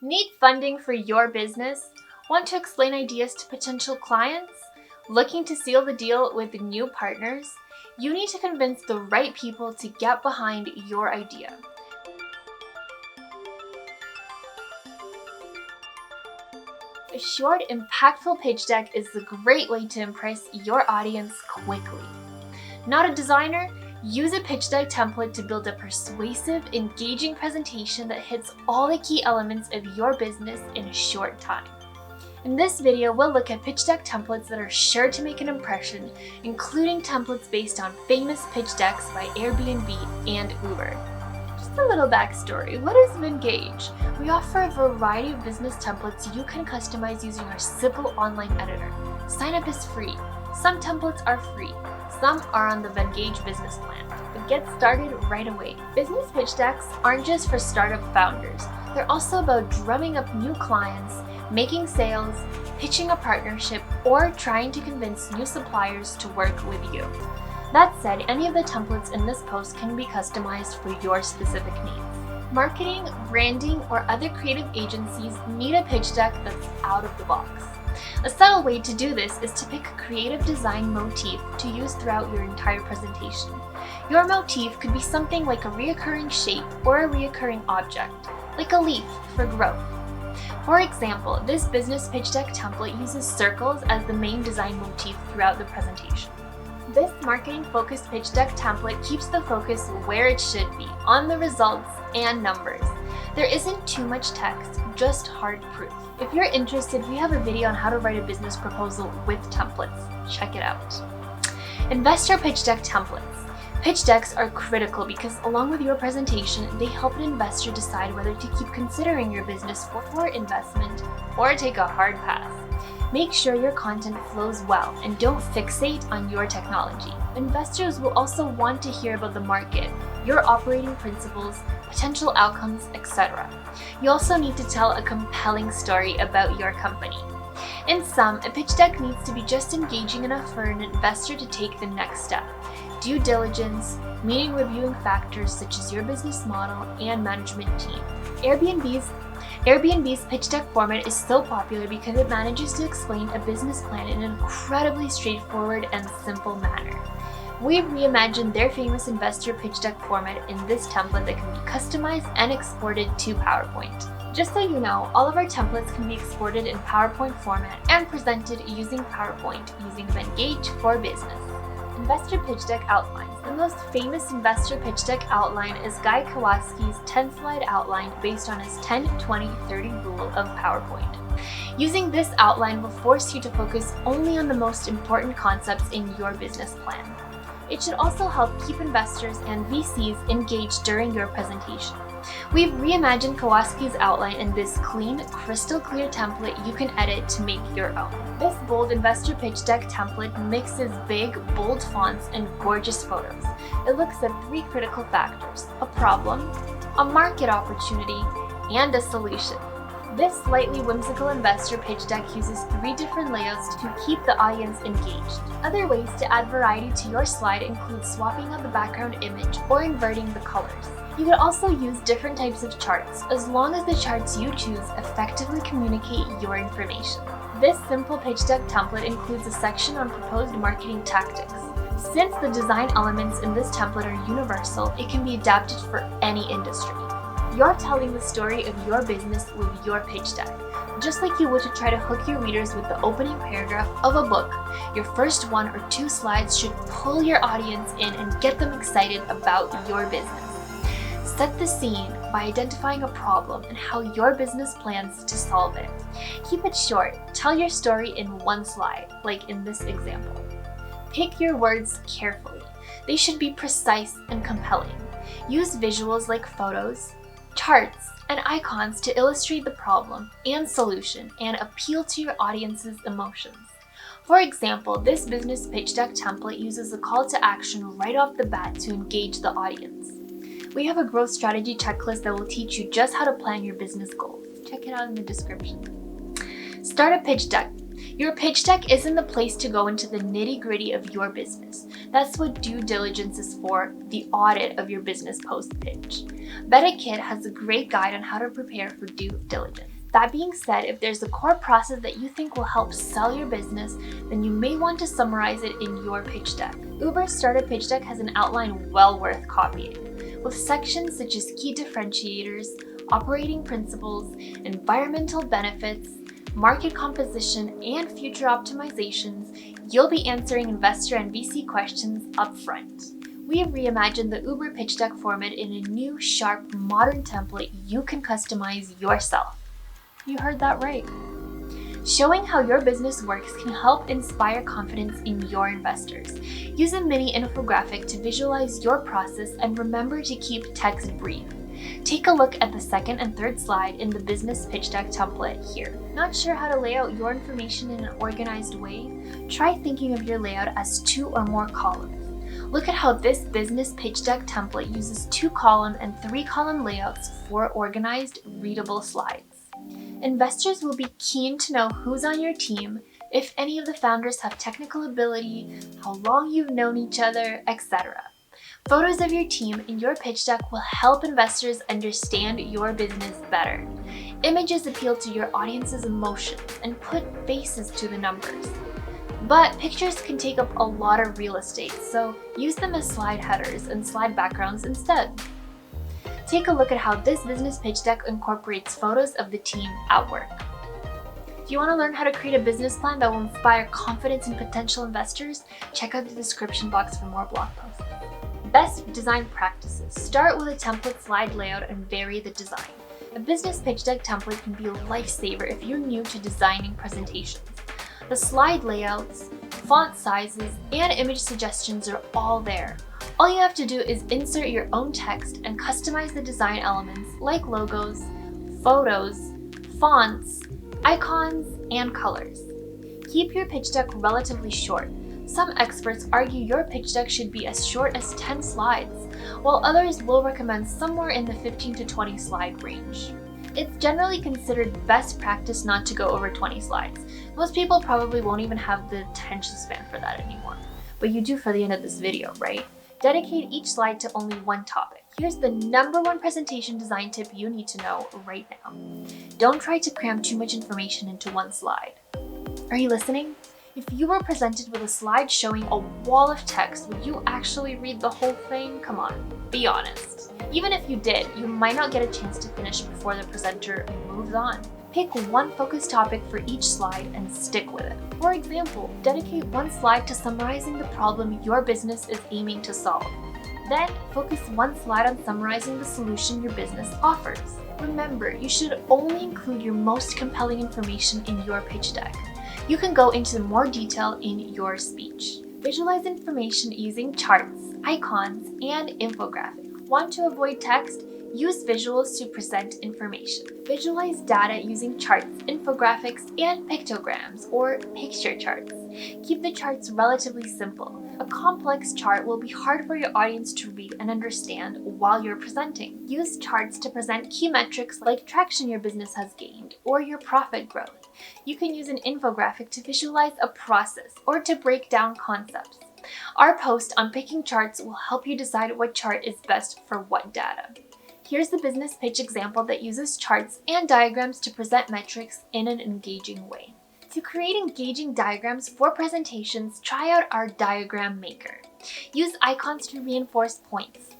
Need funding for your business? Want to explain ideas to potential clients? Looking to seal the deal with new partners? You need to convince the right people to get behind your idea. A short, impactful pitch deck is a great way to impress your audience quickly. Not a designer? Use a pitch deck template to build a persuasive, engaging presentation that hits all the key elements of your business in a short time. In this video, we'll look at pitch deck templates that are sure to make an impression, including templates based on famous pitch decks by Airbnb and Uber. Just a little backstory, what is mingage? We offer a variety of business templates you can customize using our simple online editor. Sign up is free. Some templates are free. Some are on the mingage business plan, but get started right away. Business pitch decks aren't just for startup founders. They're also about drumming up new clients, making sales, pitching a partnership, or trying to convince new suppliers to work with you. That said, any of the templates in this post can be customized for your specific needs. Marketing, branding, or other creative agencies need a pitch deck that's out of the box. A subtle way to do this is to pick a creative design motif to use throughout your entire presentation. Your motif could be something like a reoccurring shape or a reoccurring object, like a leaf for growth. For example, this business pitch deck template uses circles as the main design motif throughout the presentation. This marketing-focused pitch deck template keeps the focus where it should be, on the results and numbers. There isn't too much text, just hard proof. If you're interested, we have a video on how to write a business proposal with templates. Check it out. Investor pitch deck templates. Pitch decks are critical because along with your presentation, they help an investor decide whether to keep considering your business for investment or take a hard pass. Make sure your content flows well and don't fixate on your technology. Investors will also want to hear about the market, your operating principles, potential outcomes, etc. You also need to tell a compelling story about your company. In sum, a pitch deck needs to be just engaging enough for an investor to take the next step. Due diligence, meaning reviewing factors such as your business model and management team. Airbnb's pitch deck format is so popular because it manages to explain a business plan in an incredibly straightforward and simple manner. We've reimagined their famous investor pitch deck format in this template that can be customized and exported to PowerPoint. Just so you know, all of our templates can be exported in PowerPoint format and presented using PowerPoint using mingage for Business. Investor pitch deck outlines. The most famous investor pitch deck outline is Guy Kawaski's 10-slide outline based on his 10-20-30 rule of PowerPoint. Using this outline will force you to focus only on the most important concepts in your business plan. It should also help keep investors and VCs engaged during your presentation. We've reimagined Kawaski's outline in this clean, crystal clear template you can edit to make your own. This bold investor pitch deck template mixes big, bold fonts and gorgeous photos. It looks at three critical factors: a problem, a market opportunity, and a solution. This slightly whimsical investor pitch deck uses three different layouts to keep the audience engaged. Other ways to add variety to your slide include swapping out the background image or inverting the colors. You could also use different types of charts, as long as the charts you choose effectively communicate your information. This simple pitch deck template includes a section on proposed marketing tactics. Since the design elements in this template are universal, it can be adapted for any industry. You're telling the story of your business with your pitch deck. Just like you would to try to hook your readers with the opening paragraph of a book, your first 1 or 2 slides should pull your audience in and get them excited about your business. Set the scene by identifying a problem and how your business plans to solve it. Keep it short. Tell your story in 1 slide, like in this example. Pick your words carefully. They should be precise and compelling. Use visuals like photos, charts, and icons to illustrate the problem and solution and appeal to your audience's emotions. For example, this business pitch deck template uses a call to action right off the bat to engage the audience. We have a growth strategy checklist that will teach you just how to plan your business goals. Check it out in the description. Start a pitch deck. Your pitch deck isn't the place to go into the nitty-gritty of your business. That's what due diligence is for, the audit of your business post-pitch. BetaKit has a great guide on how to prepare for due diligence. That being said, if there's a core process that you think will help sell your business, then you may want to summarize it in your pitch deck. Uber's starter pitch deck has an outline well worth copying, with sections such as key differentiators, operating principles, environmental benefits, market composition, and future optimizations. You'll be answering investor and VC questions up front. We have reimagined the Uber pitch deck format in a new, sharp, modern template you can customize yourself. You heard that right. Showing how your business works can help inspire confidence in your investors. Use a mini infographic to visualize your process, and remember to keep text brief. Take a look at the second and third slide in the business pitch deck template here. Not sure how to lay out your information in an organized way? Try thinking of your layout as 2 or more columns. Look at how this business pitch deck template uses 2-column and 3-column layouts for organized, readable slides. Investors will be keen to know who's on your team, if any of the founders have technical ability, how long you've known each other, etc. Photos of your team in your pitch deck will help investors understand your business better. Images appeal to your audience's emotions and put faces to the numbers. But pictures can take up a lot of real estate, so use them as slide headers and slide backgrounds instead. Take a look at how this business pitch deck incorporates photos of the team at work. If you want to learn how to create a business plan that will inspire confidence in potential investors, check out the description box for more blog posts. Best design practices. Start with a template slide layout and vary the design. A business pitch deck template can be a lifesaver if you're new to designing presentations. The slide layouts, font sizes, and image suggestions are all there. All you have to do is insert your own text and customize the design elements like logos, photos, fonts, icons, and colors. Keep your pitch deck relatively short. Some experts argue your pitch deck should be as short as 10 slides, while others will recommend somewhere in the 15 to 20 slide range. It's generally considered best practice not to go over 20 slides. Most people probably won't even have the attention span for that anymore. But you do for the end of this video, right? Dedicate each slide to only one topic. Here's the #1 presentation design tip you need to know right now. Don't try to cram too much information into one slide. Are you listening? If you were presented with a slide showing a wall of text, would you actually read the whole thing? Come on, be honest. Even if you did, you might not get a chance to finish before the presenter moves on. Pick one focused topic for each slide and stick with it. For example, dedicate one slide to summarizing the problem your business is aiming to solve. Then, focus one slide on summarizing the solution your business offers. Remember, you should only include your most compelling information in your pitch deck. You can go into more detail in your speech. Visualize information using charts, icons, and infographics. Want to avoid text? Use visuals to present information. Visualize data using charts, infographics, and pictograms or picture charts. Keep the charts relatively simple. A complex chart will be hard for your audience to read and understand while you're presenting. Use charts to present key metrics like traction your business has gained or your profit growth. You can use an infographic to visualize a process or to break down concepts. Our post on picking charts will help you decide what chart is best for what data. Here's the business pitch example that uses charts and diagrams to present metrics in an engaging way. To create engaging diagrams for presentations, try out our diagram maker. Use icons to reinforce points.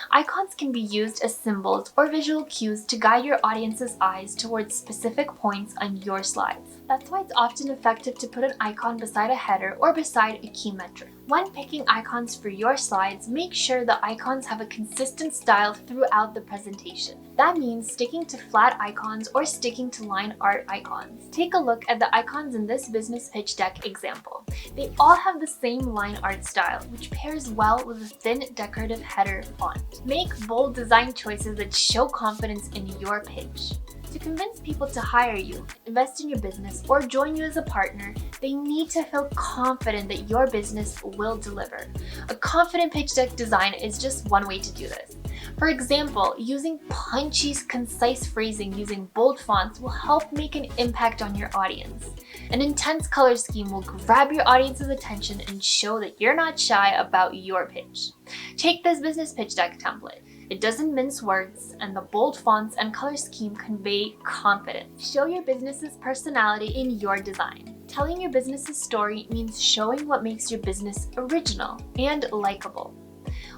Icons can be used as symbols or visual cues to guide your audience's eyes towards specific points on your slides. That's why it's often effective to put an icon beside a header or beside a key metric. When picking icons for your slides, make sure the icons have a consistent style throughout the presentation. That means sticking to flat icons or sticking to line art icons. Take a look at the icons in this business pitch deck example. They all have the same line art style, which pairs well with a thin decorative header font. Make bold design choices that show confidence in your pitch. To convince people to hire you, invest in your business, or join you as a partner, they need to feel confident that your business will deliver. A confident pitch deck design is just one way to do this. For example, using punchy, concise phrasing using bold fonts will help make an impact on your audience. An intense color scheme will grab your audience's attention and show that you're not shy about your pitch. Take this business pitch deck template. It doesn't mince words, and the bold fonts and color scheme convey confidence. Show your business's personality in your design. Telling your business's story means showing what makes your business original and likable.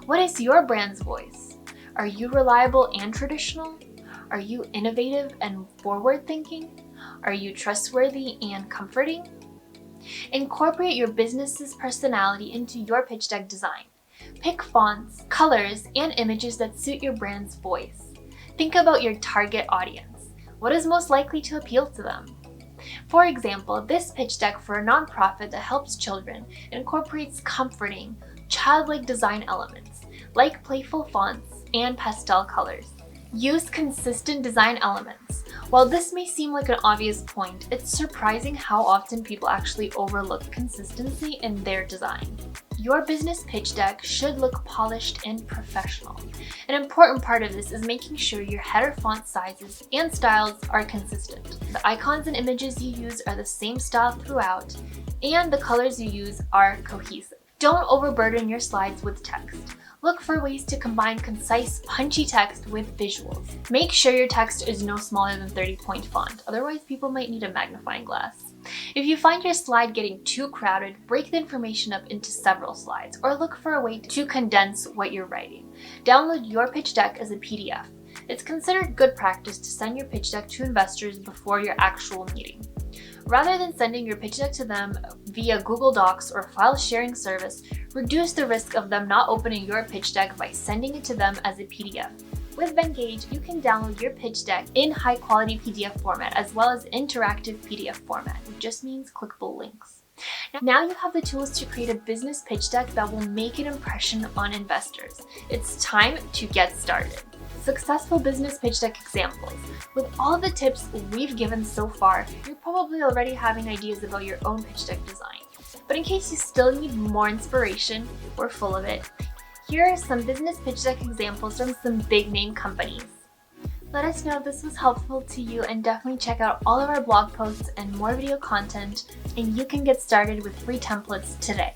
What is your brand's voice? Are you reliable and traditional? Are you innovative and forward-thinking? Are you trustworthy and comforting? Incorporate your business's personality into your pitch deck design. Pick fonts, colors, and images that suit your brand's voice. Think about your target audience. What is most likely to appeal to them? For example, this pitch deck for a nonprofit that helps children incorporates comforting, childlike design elements, like playful fonts and pastel colors. Use consistent design elements. While this may seem like an obvious point, it's surprising how often people actually overlook consistency in their design. Your business pitch deck should look polished and professional. An important part of this is making sure your header font sizes and styles are consistent. The icons and images you use are the same style throughout, and the colors you use are cohesive. Don't overburden your slides with text. Look for ways to combine concise, punchy text with visuals. Make sure your text is no smaller than 30-point font, otherwise people might need a magnifying glass. If you find your slide getting too crowded, break the information up into several slides, or look for a way to condense what you're writing. Download your pitch deck as a PDF. It's considered good practice to send your pitch deck to investors before your actual meeting. Rather than sending your pitch deck to them via Google Docs or file sharing service, reduce the risk of them not opening your pitch deck by sending it to them as a PDF. With mingage, you can download your pitch deck in high-quality PDF format as well as interactive PDF format, which just means clickable links. Now you have the tools to create a business pitch deck that will make an impression on investors. It's time to get started. Successful business pitch deck examples. With all the tips we've given so far, you're probably already having ideas about your own pitch deck design. But in case you still need more inspiration, we're full of it. Here are some business pitch deck examples from some big name companies. Let us know if this was helpful to you, and definitely check out all of our blog posts and more video content, and you can get started with free templates today.